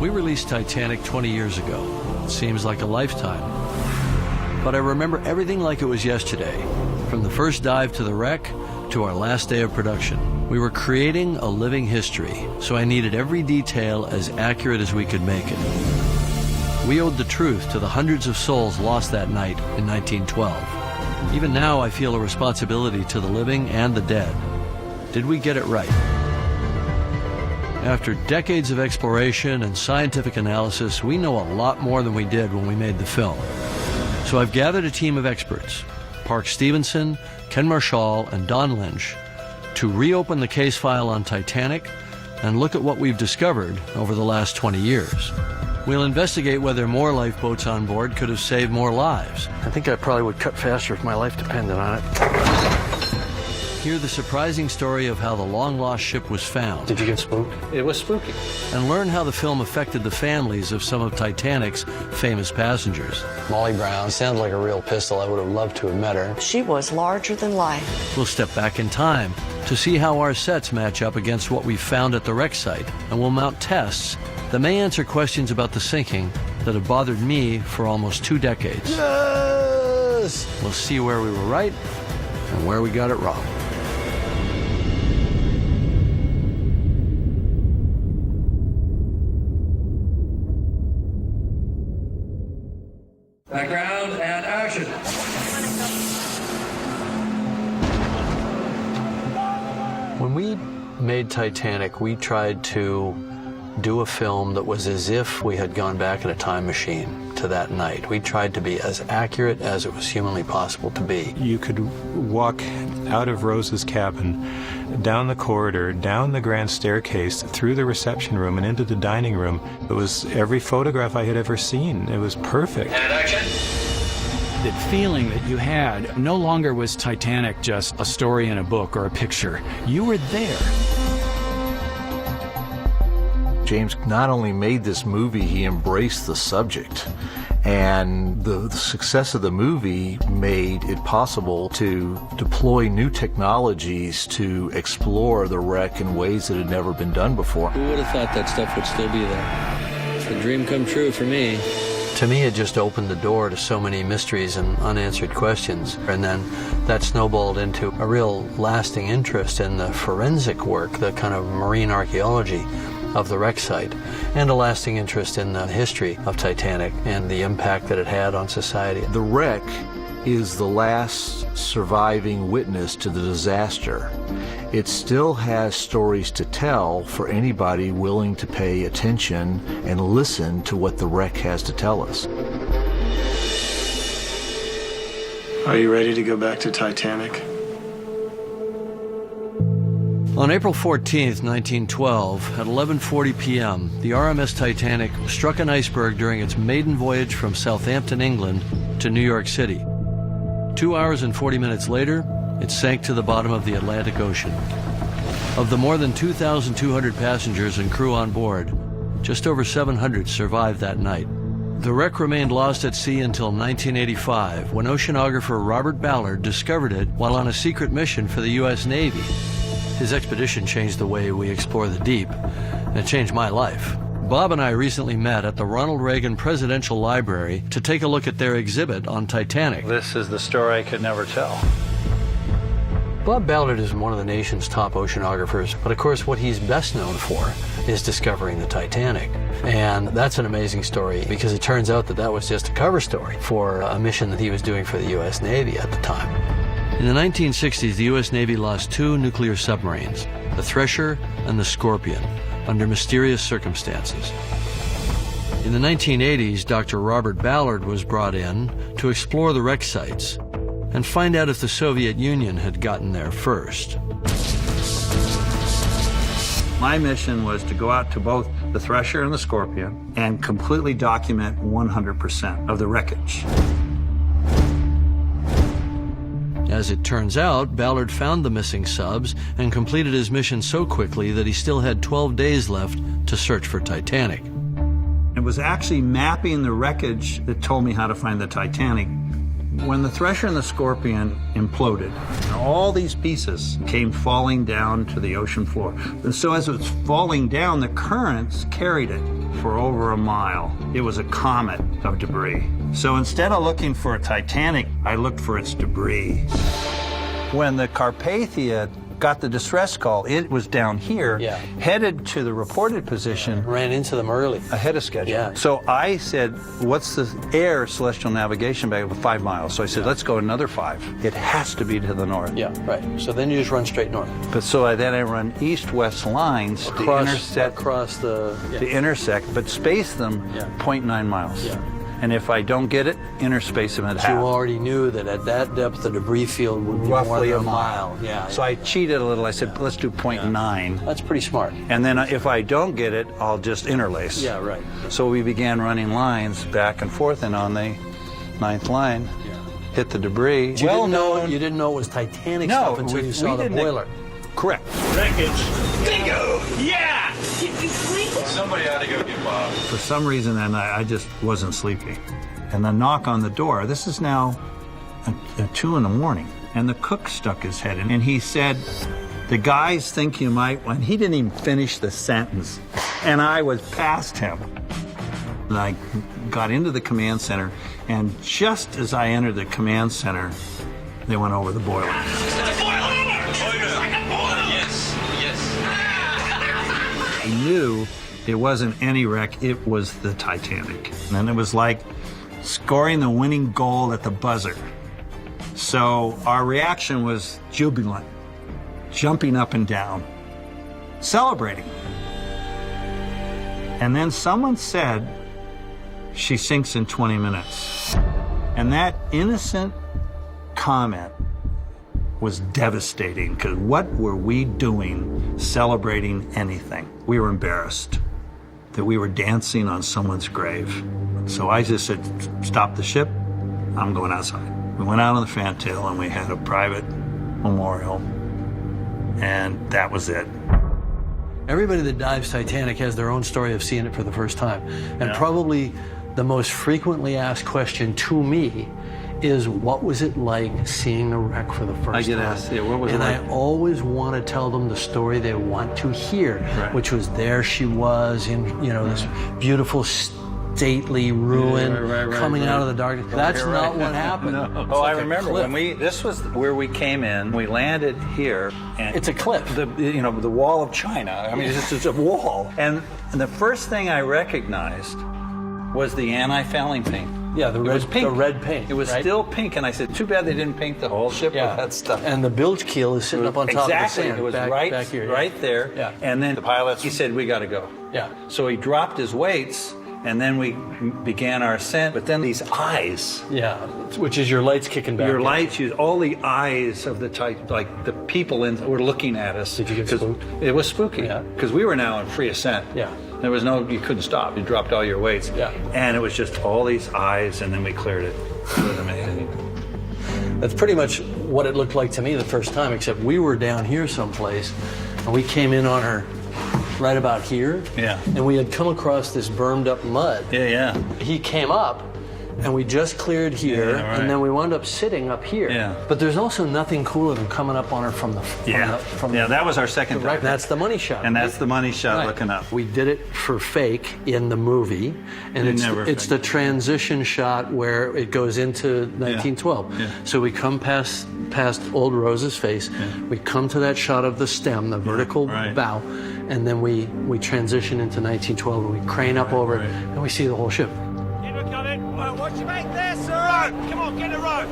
We released Titanic 20 years ago. It seems like a lifetime. But I remember everything like it was yesterday. From the first dive to the wreck, to our last day of production. We were creating a living history, so I needed every detail as accurate as we could make it. We owed the truth to the hundreds of souls lost that night in 1912. Even now, I feel a responsibility to the living and the dead. Did we get it right? After decades of exploration and scientific analysis, we know a lot more than we did when we made the film. So I've gathered a team of experts, Park Stevenson, Ken Marshall, and Don Lynch, to reopen the case file on Titanic and look at what we've discovered over the last 20 years. We'll investigate whether more lifeboats on board could have saved more lives. I think I probably would cut faster if my life depended on it. Hear the surprising story of how the long-lost ship was found. Did you get spooked? It was spooky. And learn how the film affected the families of some of Titanic's famous passengers. Molly Brown sounded like a real pistol. I would have loved to have met her. She was larger than life. We'll step back in time to see how our sets match up against what we found at the wreck site, and we'll mount tests that may answer questions about the sinking that have bothered me for almost 2 decades. Yes! We'll see where we were right and where we got it wrong. Background and action. When we made Titanic, we tried to do a film that was as if we had gone back in a time machine to that night. We tried to be as accurate as it was humanly possible to be. You could walk out of Rose's cabin, down the corridor, down the grand staircase, through the reception room and into the dining room. It was every photograph I had ever seen. It was perfect. And action. The feeling that you had no longer was Titanic just a story in a book or a picture. You were there. James not only made this movie, he embraced the subject. And the success of the movie made it possible to deploy new technologies to explore the wreck in ways that had never been done before. Who would have thought that stuff would still be there? It's a dream come true for me. To me, it just opened the door to so many mysteries and unanswered questions. And then that snowballed into a real lasting interest in the forensic work, the kind of marine archaeology of the wreck site, and a lasting interest in the history of Titanic and the impact that it had on society. The wreck is the last surviving witness to the disaster. It still has stories to tell for anybody willing to pay attention and listen to what the wreck has to tell us. Are you ready to go back to Titanic? On April 14th, 1912, at 11:40 p.m., the RMS Titanic struck an iceberg during its maiden voyage from Southampton, England, to New York City. 2 hours and 40 minutes later, it sank to the bottom of the Atlantic Ocean. Of the more than 2,200 passengers and crew on board, just over 700 survived that night. The wreck remained lost at sea until 1985, when oceanographer Robert Ballard discovered it while on a secret mission for the U.S. Navy. His expedition changed the way we explore the deep, and it changed my life. Bob and I recently met at the Ronald Reagan Presidential Library to take a look at their exhibit on Titanic. This is the story I could never tell. Bob Ballard is one of the nation's top oceanographers, but of course what he's best known for is discovering the Titanic. And that's an amazing story because it turns out that that was just a cover story for a mission that he was doing for the U.S. Navy at the time. In the 1960s, the U.S. Navy lost 2 nuclear submarines, the Thresher and the Scorpion, under mysterious circumstances. In the 1980s, Dr. Robert Ballard was brought in to explore the wreck sites and find out if the Soviet Union had gotten there first. My mission was to go out to both the Thresher and the Scorpion and completely document 100% of the wreckage. As it turns out, Ballard found the missing subs and completed his mission so quickly that he still had 12 days left to search for Titanic. It was actually mapping the wreckage that told me how to find the Titanic When the Thresher and the Scorpion imploded, all these pieces came falling down to the ocean floor. And so as it was falling down, the currents carried it for over a mile. It was a comet of debris. So instead of looking for a Titanic, I looked for its debris. When the Carpathia got the distress call, it was down here, headed to the reported position. Ran into them early. Ahead of schedule. Yeah. So I said, what's the air celestial navigation back? 5 miles. So I said, let's go another 5. It has to be to the north. Yeah, right. So then you just run straight north. But so I run east-west lines to intersect, but space them 0.9 miles. Yeah. And if I don't get it, interspace them at half. You already knew that at that depth, the debris field would be roughly more than a mile. Yeah. So I cheated a little. I said, let's do 0.9. That's pretty smart. And then if I don't get it, I'll just interlace. Yeah, right. So we began running lines back and forth, and on the 9th line, hit the debris. You didn't know it was Titanic stuff until you saw the boiler. Correct. Wreckage. Bingo! Yeah! Somebody ought to go get Bob. For some reason that night, I just wasn't sleeping. And the knock on the door, this is now at 2 in the morning, and the cook stuck his head in, and he said, the guys think you might, and he didn't even finish the sentence, and I was past him. And I got into the command center, and just as I entered the command center, they went over the boiler. I knew it wasn't any wreck, it was the Titanic. And it was like scoring the winning goal at the buzzer. So our reaction was jubilant, jumping up and down, celebrating. And then someone said, she sinks in 20 minutes. And that innocent comment was devastating, because what were we doing celebrating anything? We were embarrassed that we were dancing on someone's grave. So I just said, stop the ship, I'm going outside. We went out on the fantail and we had a private memorial, and that was it. Everybody that dives Titanic has their own story of seeing it for the first time. And probably the most frequently asked question to me is, what was it like seeing the wreck for the first time? I get asked, what was it like? And I always want to tell them the story they want to hear, which was there she was in, this beautiful, stately ruin coming out of the darkness. That's not what happened. No. Oh, I remember when this was where we came in, we landed here. And it's a cliff. The wall of China. I mean, it's just a wall. And the first thing I recognized was the anti-fouling paint. Yeah, the red paint. It was still pink, and I said, too bad they didn't paint the whole ship with that stuff. And the bilge keel is sitting up on top of the sand. It was back here, right there. Yeah. And then the pilot, he said, we got to go. Yeah. So he dropped his weights, and then we began our ascent. But then these eyes. Yeah, which is your lights kicking back. Your lights, all the eyes of the the people were looking at us. Did you get spooked? It was spooky. Yeah. Because we were now in free ascent. Yeah. There was you couldn't stop. You dropped all your weights. Yeah. And it was just all these eyes, and then we cleared it. It was amazing. That's pretty much what it looked like to me the first time, except we were down here someplace, and we came in on her right about here. Yeah. And we had come across this bermed up mud. Yeah. He came up, and we just cleared here, and then we wound up sitting up here. Yeah. But there's also nothing cooler than coming up on her from the that was our second time. That's the money shot. And that's the money shot looking up. We did it for fake in the movie, and it's the transition shot where it goes into 1912. Yeah. So we come past Old Rose's face, we come to that shot of the stem, the vertical bow, and then we transition into 1912, and we crane up over it, and we see the whole ship. What you make there, sir? Come on, get a rope.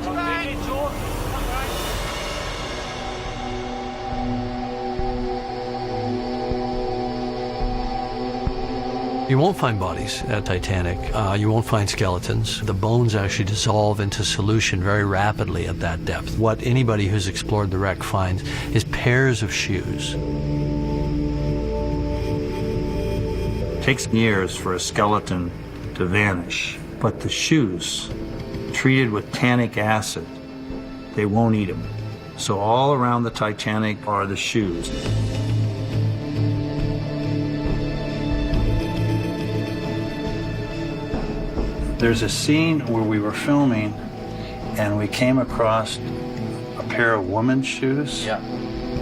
You won't find bodies at Titanic. You won't find skeletons. The bones actually dissolve into solution very rapidly at that depth. What anybody who's explored the wreck finds is pairs of shoes. It takes years for a skeleton to vanish. But the shoes, treated with tannic acid, they won't eat them. So all around the Titanic are the shoes. There's a scene where we were filming, and we came across a pair of women's shoes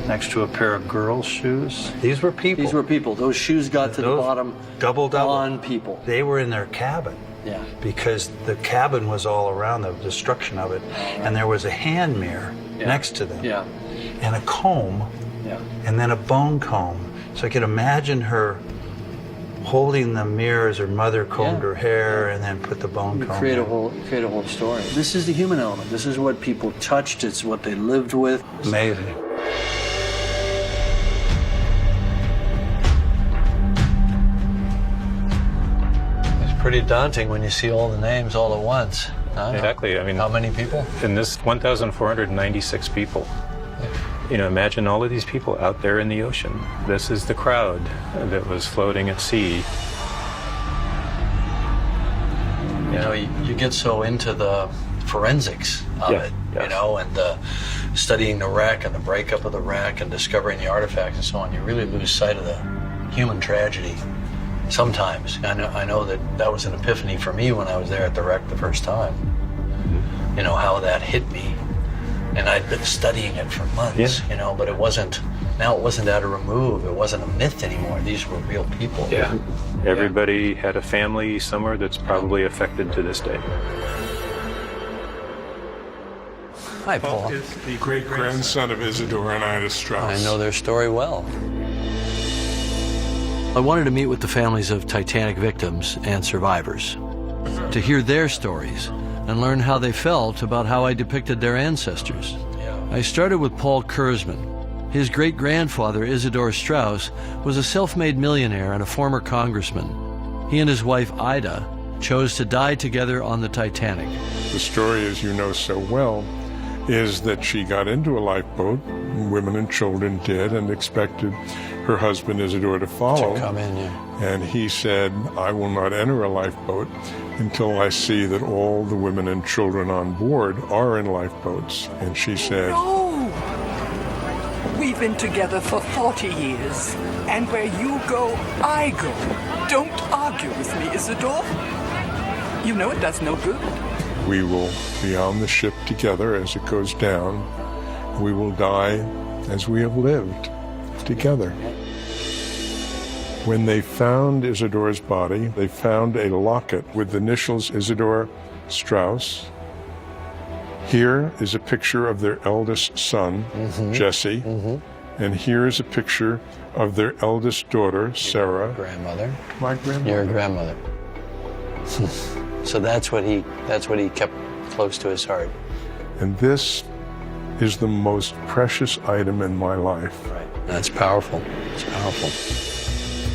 next to a pair of girls' shoes. These were people. These were people. Those shoes got to the bottom double on people. They were in their cabin. Yeah. Because the cabin was all around the destruction of it, and there was a hand mirror next to them. Yeah. And a comb. Yeah. And then a bone comb. So I could imagine her holding the mirror as her mother combed her hair and then put the bone comb Create a in. whole story. This is the human element. This is what people touched. It's what they lived with. Amazing. It's pretty daunting when you see all the names all at once. Exactly. I mean, how many people? In this, 1,496 people. You know, imagine all of these people out there in the ocean. This is the crowd that was floating at sea. You know, you get so into the forensics of it, you know, and studying the wreck and the breakup of the wreck and discovering the artifacts and so on, you really lose sight of the human tragedy sometimes. I know that was an epiphany for me when I was there at the wreck the first time. You know, how that hit me. And I'd been studying it for months, you know, but it wasn't out of remove. It wasn't a myth anymore. These were real people. Yeah. Everybody had a family somewhere that's probably affected to this day. Hi, Paul. Is the great-grandson of Isidore and Ida Strauss. I know their story well. I wanted to meet with the families of Titanic victims and survivors, to hear their stories and learn how they felt about how I depicted their ancestors. I started with Paul Kurzman. His great-grandfather, Isidore Strauss, was a self-made millionaire and a former congressman. He and his wife, Ida, chose to die together on the Titanic. The story, as you know so well, is that she got into a lifeboat, women and children did, and expected her husband Isidore to follow. To come in, And he said, I will not enter a lifeboat until I see that all the women and children on board are in lifeboats. And she said, No! We've been together for 40 years, and where you go, I go. Don't argue with me, Isidore. You know it does no good. we will be on the ship together as it goes down. We will die as we have lived together. When they found Isidore's body, they found a locket with the initials Isidore Strauss. Here is a picture of their eldest son, Jesse, and here is a picture of their eldest daughter, Sarah. Grandmother. My grandmother. Your grandmother. So that's what he kept close to his heart. And this is the most precious item in my life. Right. That's powerful. It's powerful.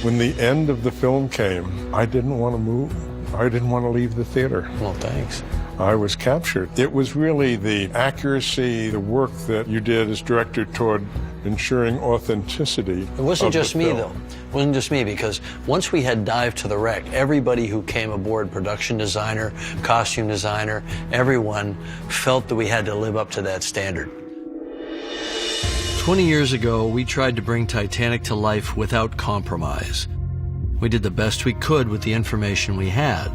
When the end of the film came, I didn't want to move. I didn't want to leave the theater. Well, thanks. I was captured. It was really the accuracy, the work that you did as director toward ensuring authenticity. It wasn't just me, film. though. It wasn't just me, because once we had dived to the wreck, everybody who came aboard, production designer, costume designer, everyone felt that we had to live up to that standard. 20 years ago, we tried to bring Titanic to life without compromise. We did the best we could with the information we had.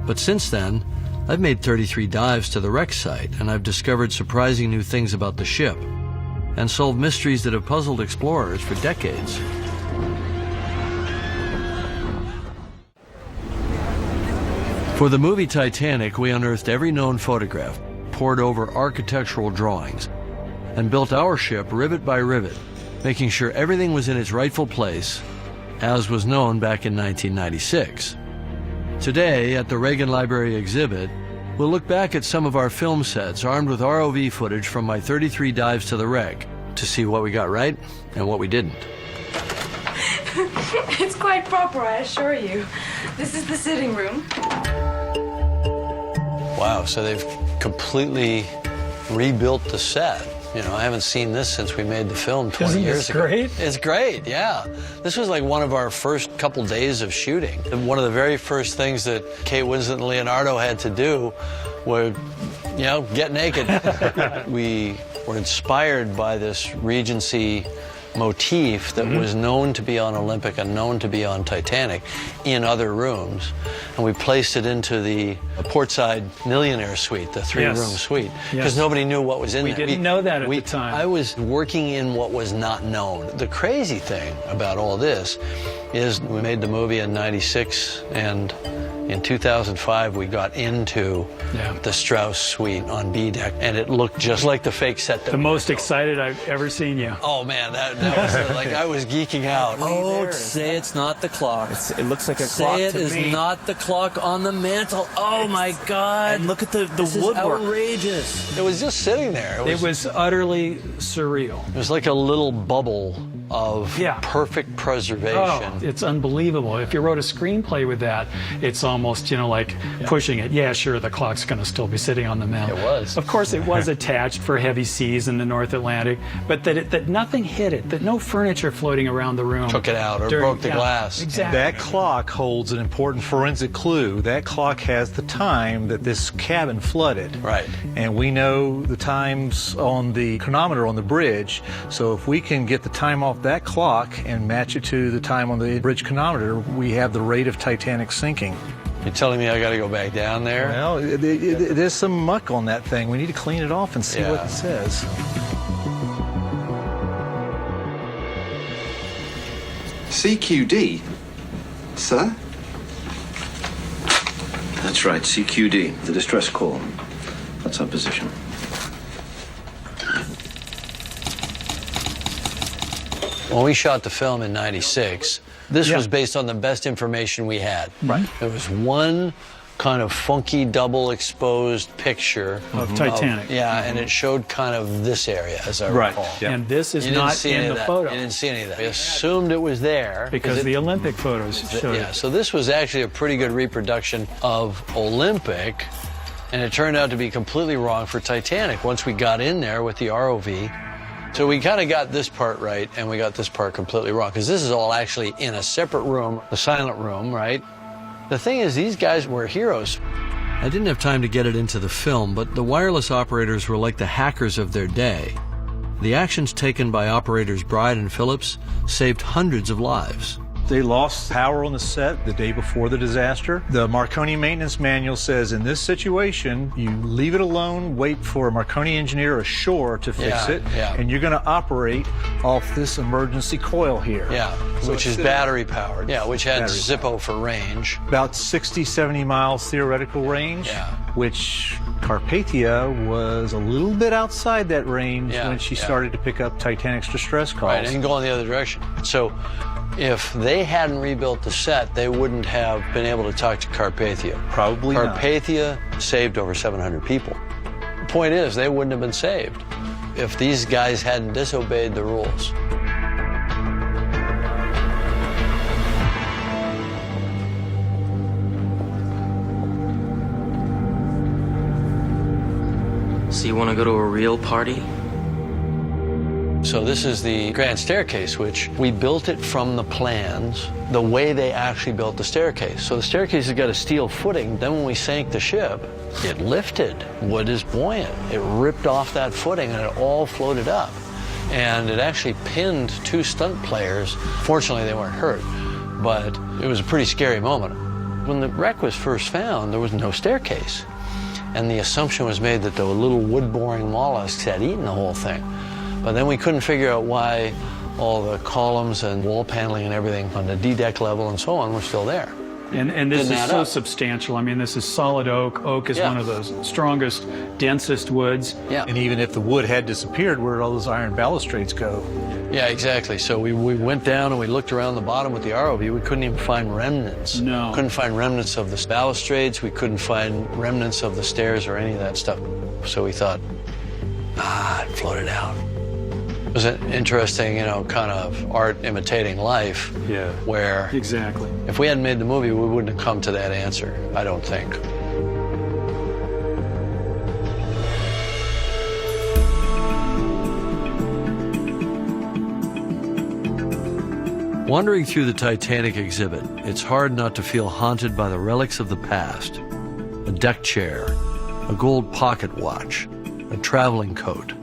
But since then, I've made 33 dives to the wreck site, and I've discovered surprising new things about the ship and solved mysteries that have puzzled explorers for decades. For the movie Titanic, we unearthed every known photograph, pored over architectural drawings, and built our ship rivet by rivet, making sure everything was in its rightful place, as was known back in 1996. Today, at the Reagan Library exhibit, we'll look back at some of our film sets armed with ROV footage from my 33 dives to the wreck to see what we got right and what we didn't. It's quite proper, I assure you. This is the sitting room. Wow, so they've completely rebuilt the set. You know, I haven't seen this since we made the film 20 years ago. Isn't this great? It's great, yeah. This was like one of our first couple days of shooting. And one of the very first things that Kate Winslet and Leonardo had to do was, you know, get naked. We were inspired by this Regency motif that was known to be on Olympic and known to be on Titanic in other rooms. And we placed it into the Portside Millionaire Suite, the three-room suite, because nobody knew what was in there. We didn't know that at the time. I was working in what was not known. The crazy thing about all this is we made the movie in '96, and in 2005, we got into the Strauss suite on B deck, and it looked just like the fake set. The most excited I've ever seen you. Oh man, that was like I was geeking out. Oh, say it's not the clock. It looks like a clock to me. Say it is not the clock on the mantle. Oh my God! And look at the this woodwork. Is outrageous. It was just sitting there. It was utterly surreal. It was like a little bubble of perfect preservation. Oh, it's unbelievable. If you wrote a screenplay with that, it's almost, you know, like pushing it. Yeah, sure, the clock's going to still be sitting on the mantle. It was. Of course, it was attached for heavy seas in the North Atlantic, but that nothing hit it, that no furniture floating around the room took it out or broke the glass. Exactly. That clock holds an important forensic clue. That clock has the time that this cabin flooded. Right. And we know the times on the chronometer on the bridge, so if we can get the time off that clock and match it to the time on the bridge chronometer, we have the rate of Titanic sinking. You're telling me I got to go back down there? Well, there's some muck on that thing. We need to clean it off and see what it says. CQD, sir? That's right, CQD, the distress call. That's our position. When we shot the film in '96, this was based on the best information we had. Right. There was one kind of funky double exposed picture of Titanic. And it showed kind of this area, as I recall. Yeah. And this is not in the photo. You didn't see any of that. We assumed it was there. Because the Olympic photos showed it. Yeah, so this was actually a pretty good reproduction of Olympic, and it turned out to be completely wrong for Titanic once we got in there with the ROV. So we kind of got this part right, and we got this part completely wrong, because this is all actually in a separate room, the silent room, right? The thing is, these guys were heroes. I didn't have time to get it into the film, but the wireless operators were like the hackers of their day. The actions taken by operators Bride and Phillips saved hundreds of lives. They lost power on the set the day before the disaster. The Marconi maintenance manual says in this situation, you leave it alone, wait for a Marconi engineer ashore to fix it, and you're going to operate off this emergency coil here. Yeah, so which is battery powered. Yeah, which had Zippo for range. About 60, 70 miles theoretical range, which Carpathia was a little bit outside that range when she started to pick up Titanic's distress calls. Right, and go in the other direction. So if they hadn't rebuilt the set, they wouldn't have been able to talk to Carpathia. Probably Carpathia saved over 700 people. The point is, they wouldn't have been saved if these guys hadn't disobeyed the rules. So you want to go to a real party? So this is the grand staircase, which we built it from the plans, the way they actually built the staircase. So the staircase has got a steel footing. Then when we sank the ship, it lifted. Wood is buoyant. It ripped off that footing and it all floated up. And it actually pinned two stunt players. Fortunately, they weren't hurt, but it was a pretty scary moment. When the wreck was first found, there was no staircase. And the assumption was made that the little wood-boring mollusks had eaten the whole thing. But then we couldn't figure out why all the columns and wall paneling and everything on the D-deck level and so on were still there. And this is so substantial. I mean, this is solid oak. Oak is one of the strongest, densest woods. Yeah. And even if the wood had disappeared, where did all those iron balustrades go? Yeah, exactly. So we went down and we looked around the bottom with the ROV. We couldn't even find remnants. No. Couldn't find remnants of the balustrades. We couldn't find remnants of the stairs or any of that stuff. So we thought, it floated out. It was an interesting, kind of art imitating life. Yeah. Where exactly. If we hadn't made the movie, we wouldn't have come to that answer, I don't think. Wandering through the Titanic exhibit, it's hard not to feel haunted by the relics of the past. A deck chair, a gold pocket watch, a traveling coat,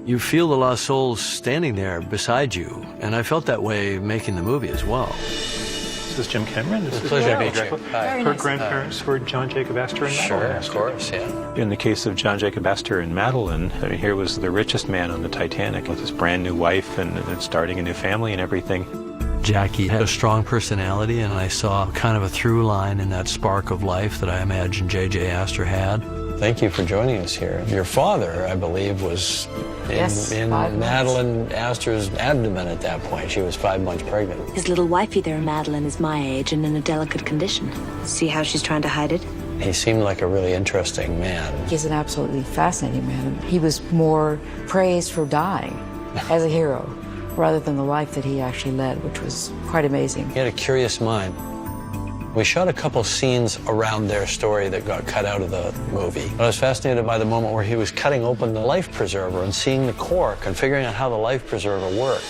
You feel the lost souls standing there beside you, and I felt that way making the movie as well. This is Jim Cameron. This is pleasure to meet you. Her grandparents were John Jacob Astor and Madeline Sure, Astor. of course, yeah. In the case of John Jacob Astor and Madeline, I mean, here was the richest man on the Titanic with his brand new wife and starting a new family and everything. Jackie had a strong personality, and I saw kind of a through line in that spark of life that I imagine J.J. Astor had. Thank you for joining us here. Your father, I believe, was in Madeline Astor's abdomen at that point. She was 5 months pregnant. His little wifey there, Madeline, is my age and in a delicate condition. See how she's trying to hide it? He seemed like a really interesting man. He's an absolutely fascinating man. He was more praised for dying as a hero rather than the life that he actually led, which was quite amazing. He had a curious mind. We shot a couple scenes around their story that got cut out of the movie. I was fascinated by the moment where he was cutting open the life preserver and seeing the cork and figuring out how the life preserver worked.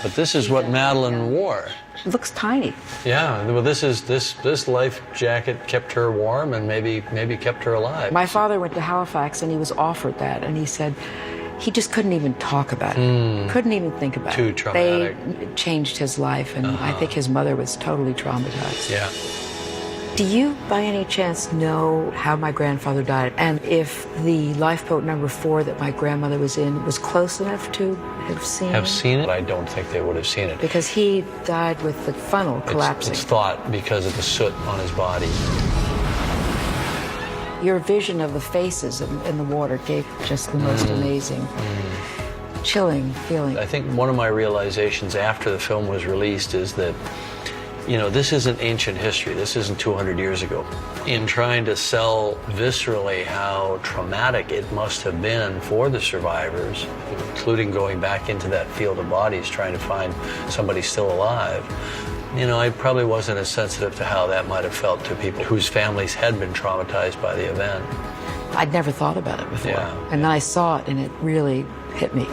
But this is what Madeline wore. It looks tiny. Yeah, well, this life jacket kept her warm and maybe kept her alive. My father went to Halifax and he was offered that, and he said he just couldn't even talk about it. Couldn't even think about it. Too traumatic. They changed his life, and I think his mother was totally traumatized. Yeah. Do you, by any chance, know how my grandfather died? And if the lifeboat number 4 that my grandmother was in was close enough to have seen it? I don't think they would have seen it. Because he died with the funnel collapsing. It's thought because of the soot on his body. Your vision of the faces in the water gave just the most amazing, chilling feeling. I think one of my realizations after the film was released is that, you know, this isn't ancient history. This isn't 200 years ago. In trying to sell viscerally how traumatic it must have been for the survivors, including going back into that field of bodies, trying to find somebody still alive, you know, I probably wasn't as sensitive to how that might have felt to people whose families had been traumatized by the event. I'd never thought about it before. Yeah. And then I saw it, and it really hit me.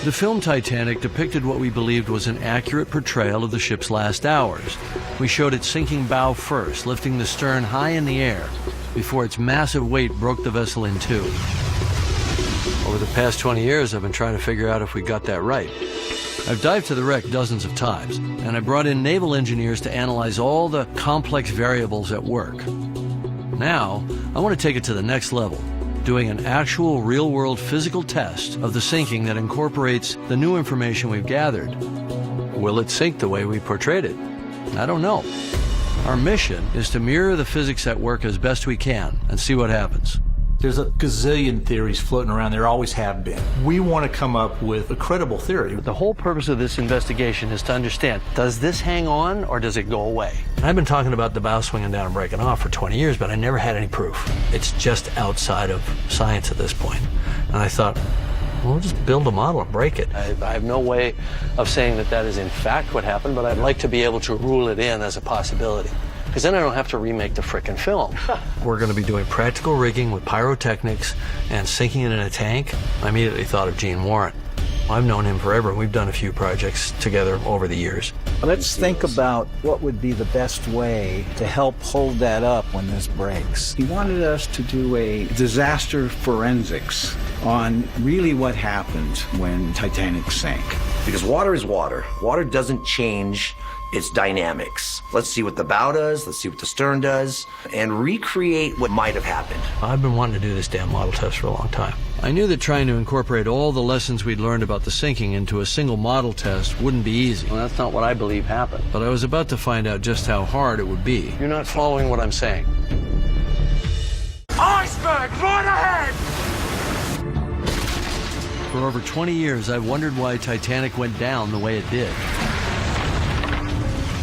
The film Titanic depicted what we believed was an accurate portrayal of the ship's last hours. We showed it sinking bow first, lifting the stern high in the air before its massive weight broke the vessel in two. Over the past 20 years, I've been trying to figure out if we got that right. I've dived to the wreck dozens of times, and I brought in naval engineers to analyze all the complex variables at work. Now, I want to take it to the next level, doing an actual real-world physical test of the sinking that incorporates the new information we've gathered. Will it sink the way we portrayed it? I don't know. Our mission is to mirror the physics at work as best we can and see what happens. There's a gazillion theories floating around. There always have been. We want to come up with a credible theory. The whole purpose of this investigation is to understand, does this hang on or does it go away? I've been talking about the bow swinging down and breaking off for 20 years, but I never had any proof. It's just outside of science at this point. And I thought, well, we'll just build a model and break it. I have no way of saying that that is in fact what happened, but I'd like to be able to rule it in as a possibility. Because then I don't have to remake the frickin' film. We're going to be doing practical rigging with pyrotechnics and sinking it in a tank. I immediately thought of Gene Warren. I've known him forever. We've done a few projects together over the years. Let's think about what would be the best way to help hold that up when this breaks. He wanted us to do a disaster forensics on really what happened when Titanic sank. Because water is water. Water doesn't change its dynamics. Let's see what the bow does, let's see what the stern does, and recreate what might have happened. I've been wanting to do this damn model test for a long time. I knew that trying to incorporate all the lessons we'd learned about the sinking into a single model test wouldn't be easy. Well, that's not what I believe happened. But I was about to find out just how hard it would be. You're not following what I'm saying. Iceberg, right ahead! For over 20 years, I've wondered why Titanic went down the way it did.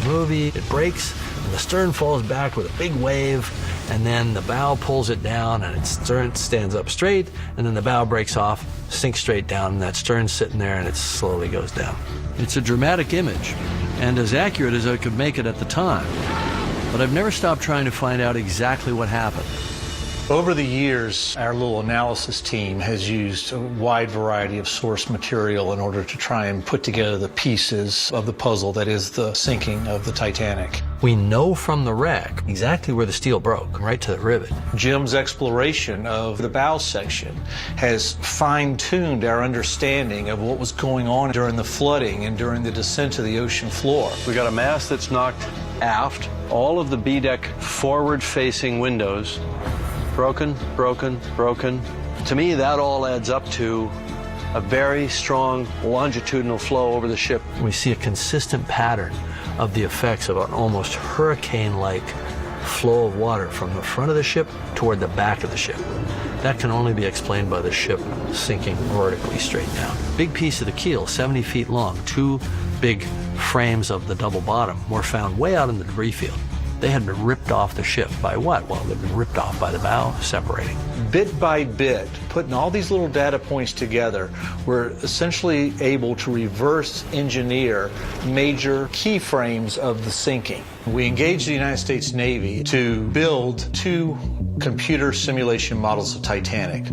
Movie, it breaks, and the stern falls back with a big wave, and then the bow pulls it down, and its stern stands up straight, and then the bow breaks off, sinks straight down, and that stern's sitting there, and it slowly goes down. It's a dramatic image, and as accurate as I could make it at the time. But I've never stopped trying to find out exactly what happened. Over the years, our little analysis team has used a wide variety of source material in order to try and put together the pieces of the puzzle that is the sinking of the Titanic. We know from the wreck exactly where the steel broke, right to the rivet. Jim's exploration of the bow section has fine-tuned our understanding of what was going on during the flooding and during the descent to the ocean floor. We got a mast that's knocked aft. All of the B-deck forward-facing windows broken, broken, broken. To me, that all adds up to a very strong longitudinal flow over the ship. We see a consistent pattern of the effects of an almost hurricane-like flow of water from the front of the ship toward the back of the ship. That can only be explained by the ship sinking vertically straight down. Big piece of the keel, 70 feet long, 2 big frames of the double bottom were found way out in the debris field. They had been ripped off the ship by what? Well, they'd been ripped off by the bow, separating. Bit by bit, putting all these little data points together, we're essentially able to reverse engineer major key frames of the sinking. We engaged the United States Navy to build 2 computer simulation models of Titanic.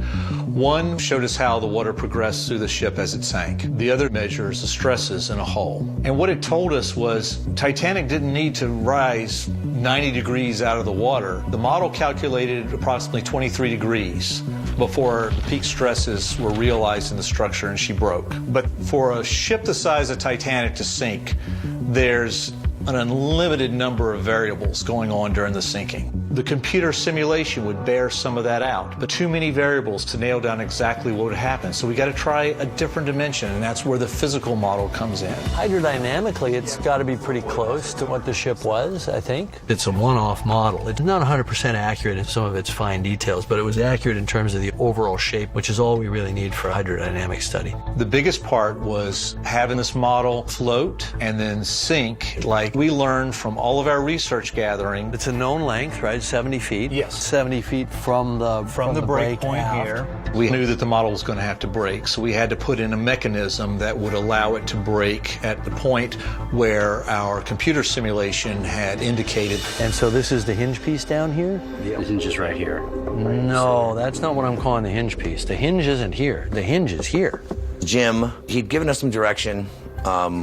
One showed us how the water progressed through the ship as it sank. The other measures the stresses in a hull. And what it told us was Titanic didn't need to rise 90 degrees out of the water. The model calculated approximately 23 degrees before the peak stresses were realized in the structure and she broke. But for a ship the size of Titanic to sink, there's an unlimited number of variables going on during the sinking. The computer simulation would bear some of that out, but too many variables to nail down exactly what would happen. So we got to try a different dimension, and that's where the physical model comes in. Hydrodynamically, it's got to be pretty close to what the ship was, I think. It's a one-off model. It's not 100% accurate in some of its fine details, but it was accurate in terms of the overall shape, which is all we really need for a hydrodynamic study. The biggest part was having this model float and then sink like we learned from all of our research gathering. It's a known length, right? 70 feet. Yes. 70 feet from the break point aft. here. We knew that the model was going to have to break, so we had to put in a mechanism that would allow it to break at the point where our computer simulation had indicated. And so this is the hinge piece down here? The hinge is right here. No, that's not what I'm calling the hinge piece. The hinge isn't here. The hinge is here. Jim, he'd given us some direction.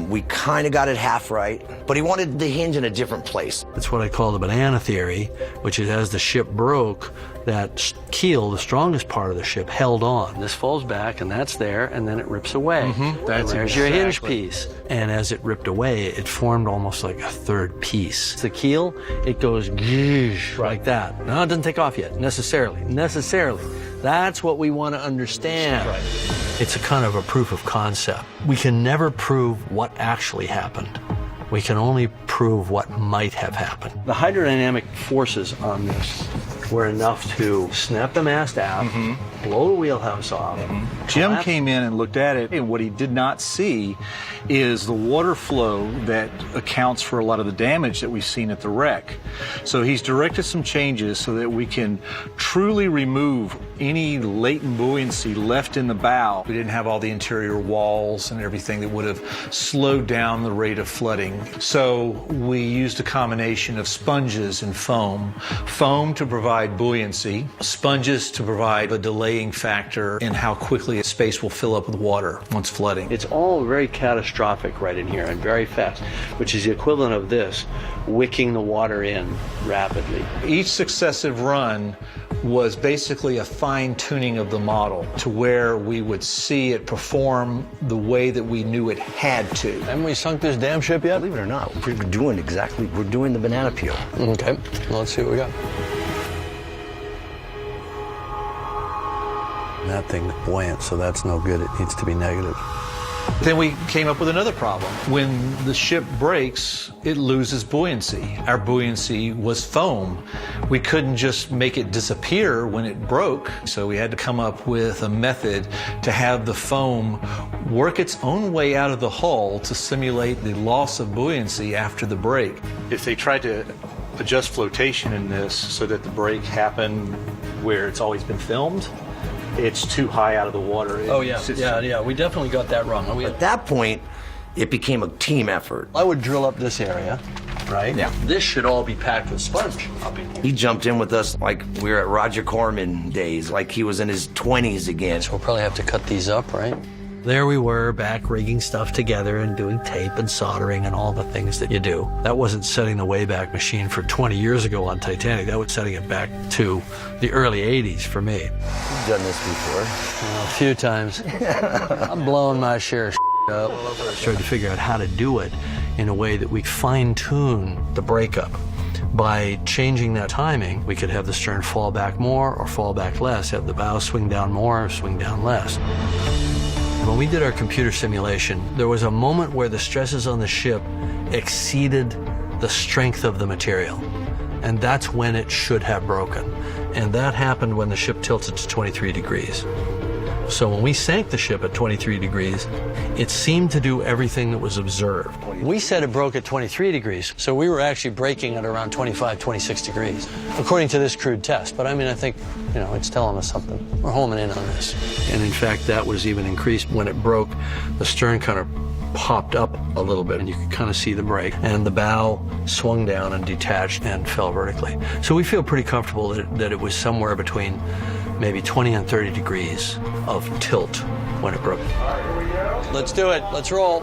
We kind of got it half right, but he wanted the hinge in a different place. That's what I call the banana theory, which is as the ship broke, that keel, the strongest part of the ship, held on. This falls back, and that's there, and then it rips away. There's your hinge piece. And as it ripped away, it formed almost like a third piece. The keel, it goes like that. No, it doesn't take off yet, necessarily. That's what we want to understand. It's a kind of a proof of concept. We can never prove what actually happened. We can only prove what might have happened. The hydrodynamic forces on this were enough to snap the mast aft, blow the wheelhouse off. Jim came in and looked at it, and what he did not see is the water flow that accounts for a lot of the damage that we've seen at the wreck. So he's directed some changes so that we can truly remove any latent buoyancy left in the bow. We didn't have all the interior walls and everything that would have slowed down the rate of flooding. So we used a combination of sponges and foam. Foam to provide buoyancy, sponges to provide a delaying factor in how quickly a space will fill up with water once flooding. It's all very catastrophic right in here and very fast, which is the equivalent of this, wicking the water in rapidly. Each successive run was basically a fine-tuning of the model to where we would see it perform the way that we knew it had to. Haven't we sunk this damn ship yet? Believe it or not, we're doing the banana peel. Okay, well, let's see what we got. That thing's buoyant, so that's no good. It needs to be negative. Then we came up with another problem. When the ship breaks, it loses buoyancy. Our buoyancy was foam. We couldn't just make it disappear when it broke, so we had to come up with a method to have the foam work its own way out of the hull to simulate the loss of buoyancy after the break. If they tried to adjust flotation in this so that the break happened where it's always been filmed, it's too high out of the water. We definitely got that wrong. At that point, it became a team effort. I would drill up this area, right? Yeah. This should all be packed with sponge up in here. He jumped in with us like we were at Roger Corman days, like he was in his 20s again. So we'll probably have to cut these up, right? There we were, back rigging stuff together and doing tape and soldering and all the things that you do. That wasn't setting the Wayback Machine for 20 years ago on Titanic. That was setting it back to the early 80s for me. You've done this before. A few times. I'm blowing my share of up. I started to figure out how to do it in a way that we fine-tune the breakup. By changing that timing, we could have the stern fall back more or fall back less, have the bow swing down more or swing down less. When we did our computer simulation, there was a moment where the stresses on the ship exceeded the strength of the material. And that's when it should have broken. And that happened when the ship tilted to 23 degrees. So when we sank the ship at 23 degrees, it seemed to do everything that was observed. We said it broke at 23 degrees, so we were actually breaking at around 25, 26 degrees, according to this crude test. But I mean, I think, you know, it's telling us something. We're homing in on this. And in fact, that was even increased when it broke. The stern kind of popped up a little bit, and you could kind of see the break. And the bow swung down and detached and fell vertically. So we feel pretty comfortable that it was somewhere between maybe 20 and 30 degrees of tilt when it broke. All right, here we go. Let's do it. Let's roll.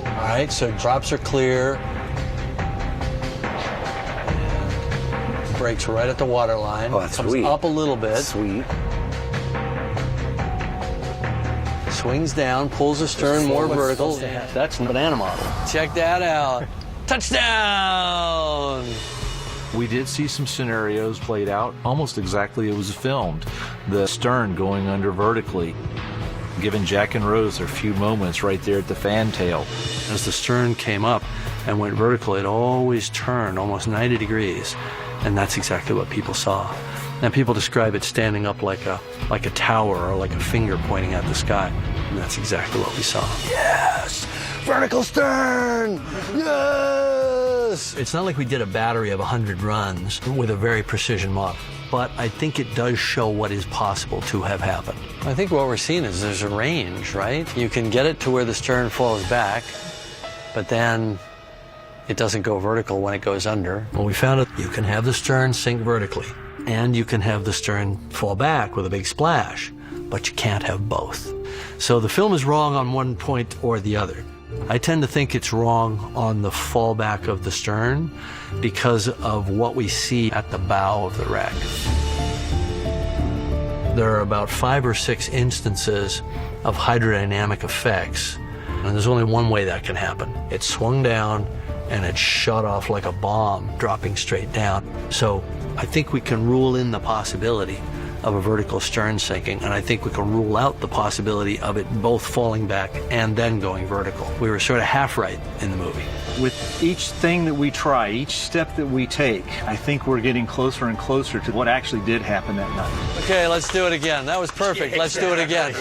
All right, so drops are clear. Brakes right at the water line. Oh, that's comes sweet. Up a little bit. Sweet. Swings down, pulls the stern more vertical. That's a banana model. Check that out. Touchdown! We did see some scenarios played out almost exactly as it was filmed. The stern going under vertically, giving Jack and Rose their few moments right there at the fantail. As the stern came up and went vertical, it always turned almost 90 degrees. And that's exactly what people saw. And people describe it standing up like a tower or like a finger pointing at the sky. And that's exactly what we saw. Yes! Vertical stern! Yes! It's not like we did a battery of 100 runs with a very precision model, but I think it does show what is possible to have happened. I think what we're seeing is there's a range, right? You can get it to where the stern falls back, but then it doesn't go vertical when it goes under. Well, we found it. You can have the stern sink vertically, and you can have the stern fall back with a big splash, but you can't have both. So the film is wrong on one point or the other. I tend to think it's wrong on the fallback of the stern because of what we see at the bow of the wreck. There are about 5 or 6 instances of hydrodynamic effects, and there's only one way that can happen. It swung down and it shot off like a bomb, dropping straight down. So I think we can rule in the possibility of a vertical stern sinking, and I think we can rule out the possibility of it both falling back and then going vertical. We were sort of half right in the movie. With each thing that we try, each step that we take, I think we're getting closer and closer to what actually did happen that night. Okay, let's do it again. That was perfect. Let's do it again.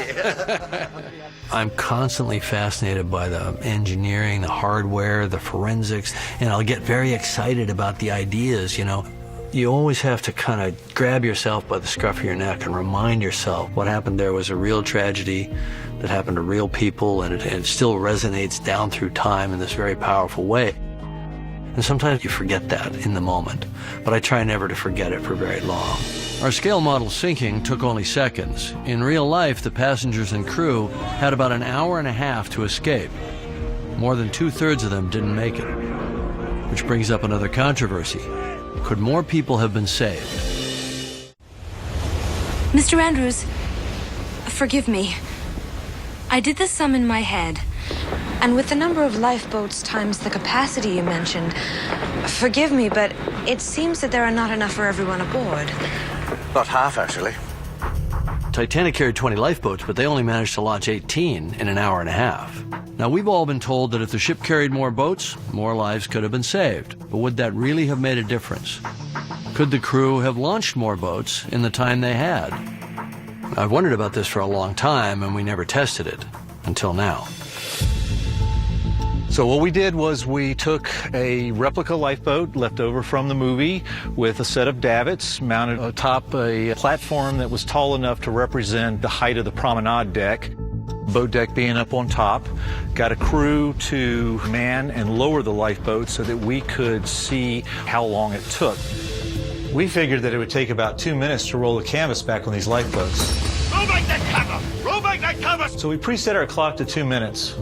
I'm constantly fascinated by the engineering, the hardware, the forensics, and I'll get very excited about the ideas, you know. You always have to kind of grab yourself by the scruff of your neck and remind yourself what happened there was a real tragedy that happened to real people, and it still resonates down through time in this very powerful way. And sometimes you forget that in the moment, but I try never to forget it for very long. Our scale model sinking took only seconds. In real life, the passengers and crew had about an hour and a half to escape. More than 2/3 of them didn't make it, which brings up another controversy. Could more people have been saved? Mr. Andrews, forgive me. I did the sum in my head. And with the number of lifeboats times the capacity you mentioned, forgive me, but it seems that there are not enough for everyone aboard. About half, actually. Titanic carried 20 lifeboats, but they only managed to launch 18 in an hour and a half. Now, we've all been told that if the ship carried more boats, more lives could have been saved. But would that really have made a difference? Could the crew have launched more boats in the time they had? I've wondered about this for a long time, and we never tested it until now. So what we did was we took a replica lifeboat left over from the movie with a set of davits mounted atop a platform that was tall enough to represent the height of the promenade deck. Boat deck being up on top, got a crew to man and lower the lifeboat so that we could see how long it took. We figured that it would take about 2 minutes to roll the canvas back on these lifeboats. Roll back that cover! Roll back that cover! So we preset our clock to 2 minutes.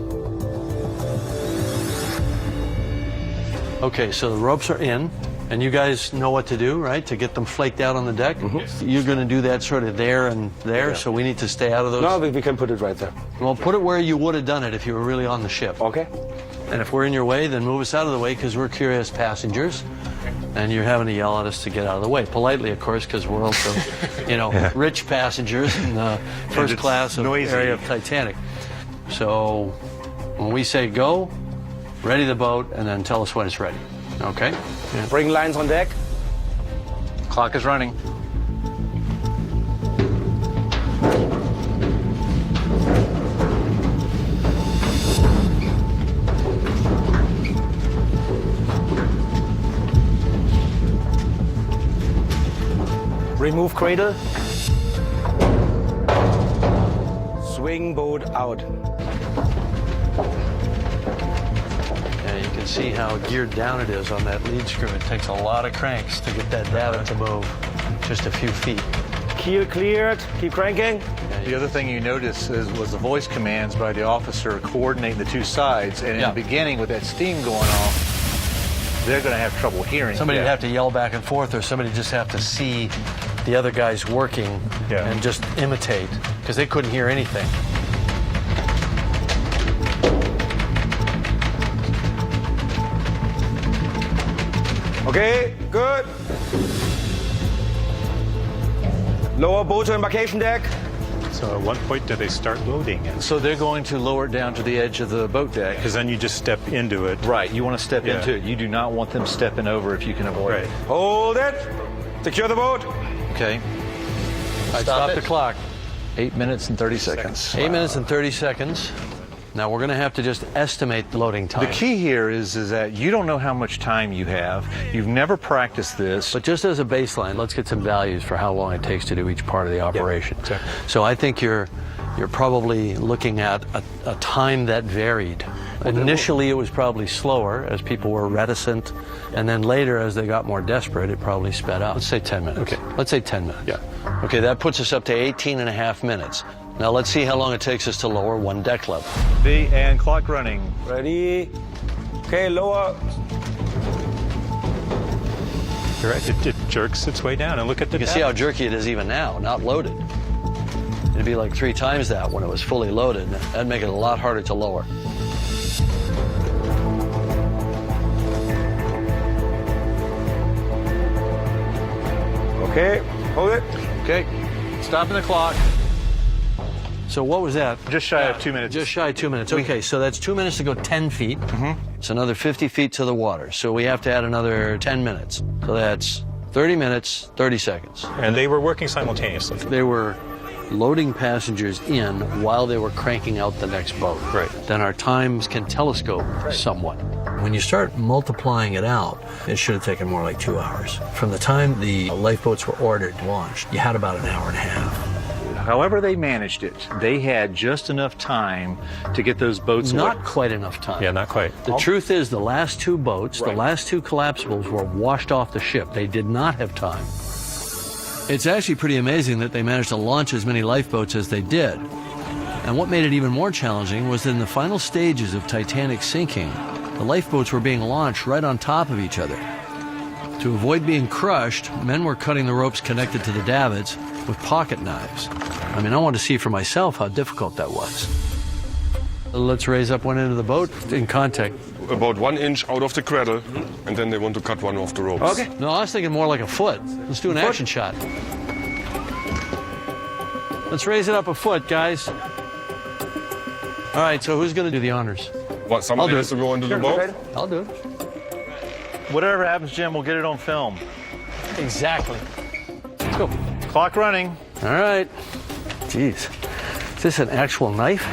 Okay, so the ropes are in, and you guys know what to do, right? To get them flaked out on the deck? You're going to do that sort of there and there, so we need to stay out of those? No, we can put it right there. Well, put it where you would have done it if you were really on the ship. Okay. And if we're in your way, then move us out of the way because we're curious passengers. And you're having to yell at us to get out of the way. Politely, of course, because we're also, you know, rich passengers in the first class of area of Titanic. So when we say go, ready the boat, and then tell us when it's ready. Okay? Yeah. Bring lines on deck. Clock is running. Remove cradle. Swing boat out. And you can see how geared down it is on that lead screw. It takes a lot of cranks to get that davit to move just a few feet. Keel cleared. Keep cranking. The other thing you notice was the voice commands by the officer coordinating the two sides. And in the beginning, with that steam going off, they're going to have trouble hearing. Somebody would have to yell back and forth, or somebody just have to see the other guys working and just imitate, because they couldn't hear anything. Okay, good. Lower boat to embarkation deck. So at what point do they start loading it? So they're going to lower it down to the edge of the boat deck. Because then you just step into it. Right, you want to step into it. You do not want them stepping over if you can avoid it. Hold it. Secure the boat. Okay. Stop the clock. 8 minutes and 30 seconds. 8 minutes and 30 seconds. Now we're going to have to just estimate the loading time. The key here is that you don't know how much time you have. You've never practiced this. But just as a baseline, let's get some values for how long it takes to do each part of the operation. Yeah, exactly. So I think you're probably looking at a time that varied. Initially, it was probably slower as people were reticent, and then later, as they got more desperate, it probably sped up. Let's say 10 minutes. Okay. Let's say 10 minutes. Yeah. Okay, that puts us up to 18 and a half minutes. Now let's see how long it takes us to lower one deck level. And clock running. Ready. Okay, lower. You're right, it jerks its way down, and look at the You can see how jerky it is even now, not loaded. It'd be like 3 times that when it was fully loaded. That'd make it a lot harder to lower. Okay, hold it. Okay, stopping the clock. So what was that? Just shy of 2 minutes. Just shy of 2 minutes. Okay, so that's 2 minutes to go 10 feet. It's another 50 feet to the water. So we have to add another 10 minutes. So that's 30 minutes, 30 seconds. And they were working simultaneously. They were loading passengers in while they were cranking out the next boat. Right. Then our times can telescope somewhat. When you start multiplying it out, it should have taken more like 2 hours. From the time the lifeboats were ordered and launched, you had about an hour and a half. However they managed it, they had just enough time to get those boats Not away. quite enough time. Yeah, not quite. The truth is the last 2 boats, the last 2 collapsibles were washed off the ship. They did not have time. It's actually pretty amazing that they managed to launch as many lifeboats as they did. And what made it even more challenging was that in the final stages of Titanic sinking, the lifeboats were being launched right on top of each other. To avoid being crushed, men were cutting the ropes connected to the davits with pocket knives. I mean, I wanted to see for myself how difficult that was. Let's raise up one end of the boat in contact. About 1 inch out of the cradle, and then they want to cut one off the ropes. Okay. No, I was thinking more like a foot. Let's do an action shot. Let's raise it up a foot, guys. All right, so who's going to do the honors? What, somebody has to go into the boat? I'll do it. Whatever happens, Jim, we'll get it on film. Exactly. Let's go. Clock running. All right. Jeez. Is this an actual knife?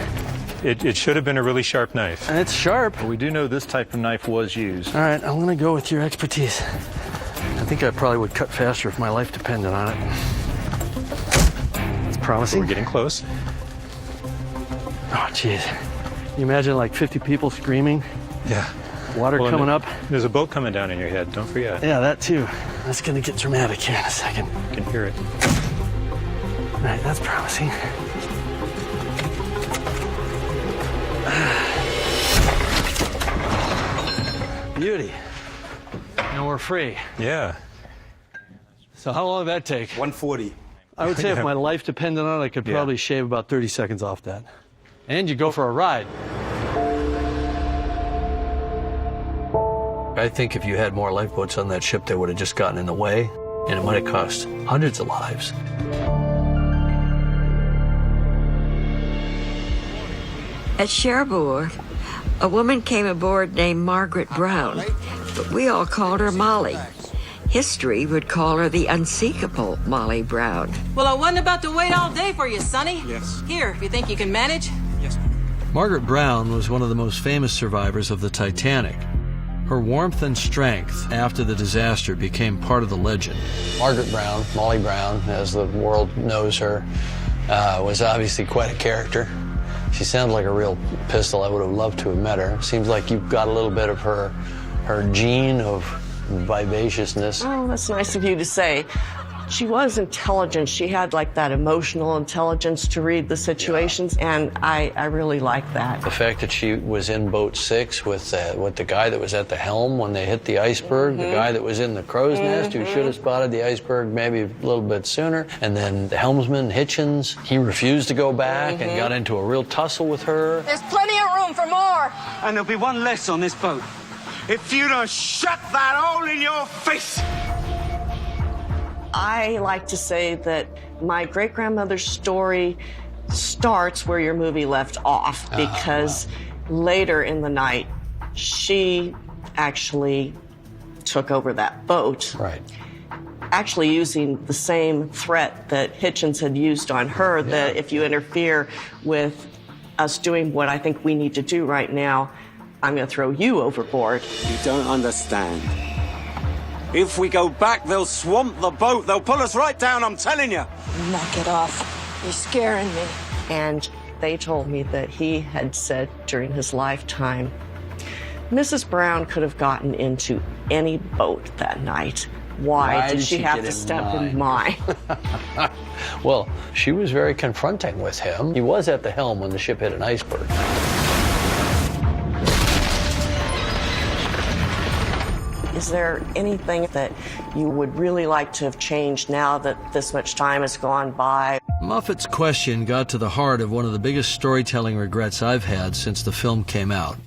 It should have been a really sharp knife. And it's sharp. We do know this type of knife was used. All right, I'm going to go with your expertise. I think I probably would cut faster if my life depended on it. It's promising. We're getting close. Oh, jeez. You imagine like 50 people screaming? Yeah. Water coming up. There's a boat coming down in your head, don't forget. Yeah, that too. That's gonna get dramatic here in a second. I can hear it. All right, that's promising. Beauty. And we're free. Yeah. So how long did that take? 140. I would say if my life depended on it, I could probably shave about 30 seconds off that. And you go for a ride. I think if you had more lifeboats on that ship, they would have just gotten in the way, and it might have cost hundreds of lives. At Cherbourg, a woman came aboard named Margaret Brown, but we all called her Molly. History would call her the unsinkable Molly Brown. Well, I wasn't about to wait all day for you, Sonny. Yes. Here, if you think you can manage. Yes. Margaret Brown was one of the most famous survivors of the Titanic. Her warmth and strength after the disaster became part of the legend. Margaret Brown, Molly Brown, as the world knows her, was obviously quite a character. She sounded like a real pistol. I would have loved to have met her. Seems like you've got a little bit of her gene of vivaciousness. Oh, that's nice of you to say. She was intelligent. She had like that emotional intelligence to read the situations, and I really like that. The fact that she was in boat 6 with the guy that was at the helm when they hit the iceberg, the guy that was in the crow's nest who should have spotted the iceberg maybe a little bit sooner, and then the helmsman, Hitchens, he refused to go back and got into a real tussle with her. There's plenty of room for more. And there'll be one less on this boat. If you don't shut that hole in your face! I like to say that my great-grandmother's story starts where your movie left off, because later in the night, she actually took over that boat. Right. Actually using the same threat that Hitchens had used on her, that if you interfere with us doing what I think we need to do right now, I'm going to throw you overboard. You don't understand. If we go back, they'll swamp the boat. They'll pull us right down, I'm telling you. Knock it off. You're scaring me. And they told me that he had said during his lifetime, Mrs. Brown could have gotten into any boat that night. Why did she have to step in mine? Well, she was very confronting with him. He was at the helm when the ship hit an iceberg. Is there anything that you would really like to have changed now that this much time has gone by? Moffat's question got to the heart of one of the biggest storytelling regrets I've had since the film came out.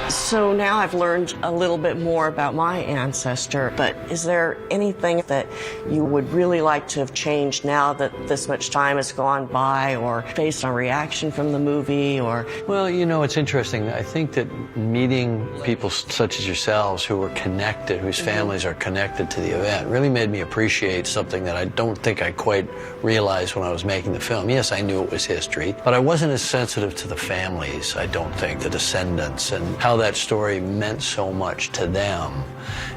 So now I've learned a little bit more about my ancestor, but is there anything that you would really like to have changed now that this much time has gone by, or based on reaction from the movie, or? Well, you know, it's interesting. I think that meeting people such as yourselves who are connected, whose families are connected to the event, really made me appreciate something that I don't think I quite realized when I was making the film. Yes, I knew it was history, but I wasn't as sensitive to the families, I don't think, the descendants, and how that story meant so much to them.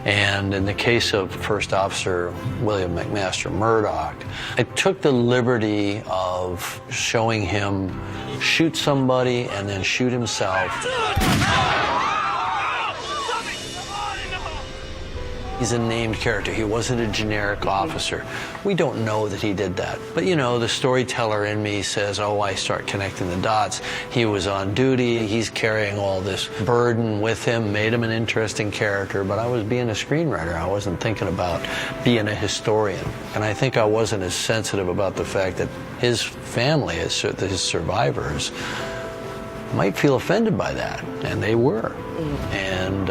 And in the case of First Officer William McMaster Murdoch, I took the liberty of showing him shoot somebody and then shoot himself. He's a named character. He wasn't a generic officer. We don't know that he did that. But, you know, the storyteller in me says, oh, I start connecting the dots. He was on duty. He's carrying all this burden with him, made him an interesting character. But I was being a screenwriter. I wasn't thinking about being a historian. And I think I wasn't as sensitive about the fact that his family, his survivors, might feel offended by that. And they were. And,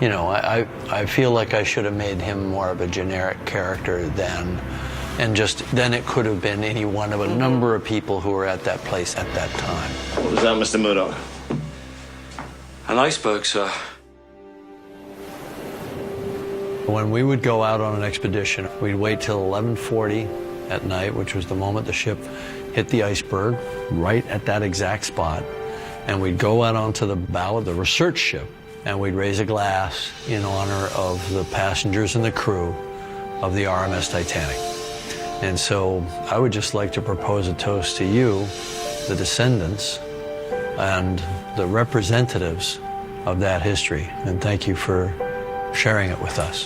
you know, I feel like I should have made him more of a generic character then, and then it could have been any one of a number of people who were at that place at that time. What was that, Mr. Murdoch? An iceberg, sir. When we would go out on an expedition, we'd wait till 11:40 at night, which was the moment the ship hit the iceberg, right at that exact spot, and we'd go out onto the bow of the research ship, and we'd raise a glass in honor of the passengers and the crew of the RMS Titanic. And so I would just like to propose a toast to you, the descendants, and the representatives of that history. And thank you for sharing it with us.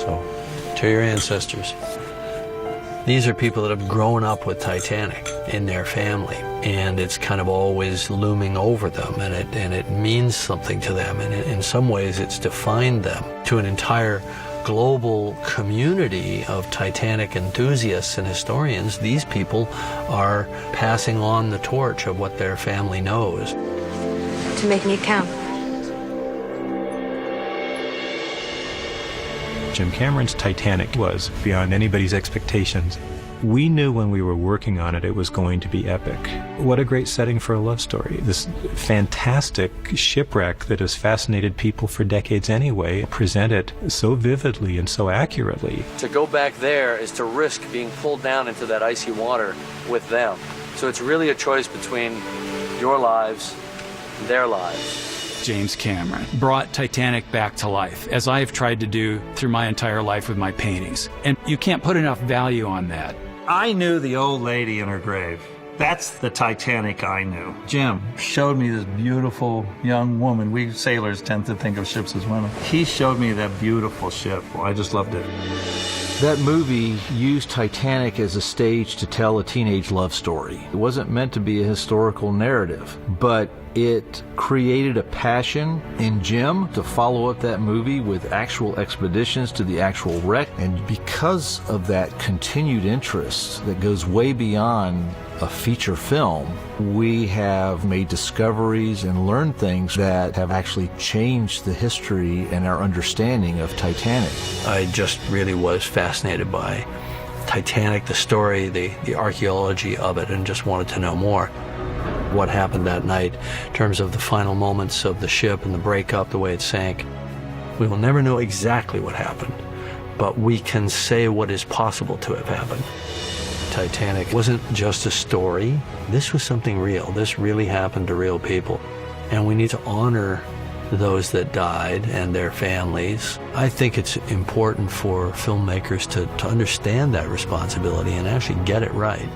So, to your ancestors. These are people that have grown up with Titanic in their family, and it's kind of always looming over them, and it means something to them, and in some ways it's defined them. To an entire global community of Titanic enthusiasts and historians, these people are passing on the torch of what their family knows. To make me count. Jim Cameron's Titanic was beyond anybody's expectations. We knew when we were working on it, it was going to be epic. What a great setting for a love story. This fantastic shipwreck that has fascinated people for decades anyway, presented so vividly and so accurately. To go back there is to risk being pulled down into that icy water with them. So it's really a choice between your lives and their lives. James Cameron brought Titanic back to life, as I have tried to do through my entire life with my paintings. And you can't put enough value on that. I knew the old lady in her grave. That's the Titanic I knew. Jim showed me this beautiful young woman. We sailors tend to think of ships as women. He showed me that beautiful ship. Well, I just loved it. That movie used Titanic as a stage to tell a teenage love story. It wasn't meant to be a historical narrative, but it created a passion in Jim to follow up that movie with actual expeditions to the actual wreck. And because of that continued interest that goes way beyond a feature film, we have made discoveries and learned things that have actually changed the history and our understanding of Titanic. I just really was fascinated by Titanic, the story, the archaeology of it, and just wanted to know more. What happened that night in terms of the final moments of the ship and the breakup, the way it sank. We will never know exactly what happened, but we can say what is possible to have happened. Titanic wasn't just a story. This was something real. This really happened to real people. And we need to honor those that died and their families. I think it's important for filmmakers to understand that responsibility and actually get it right.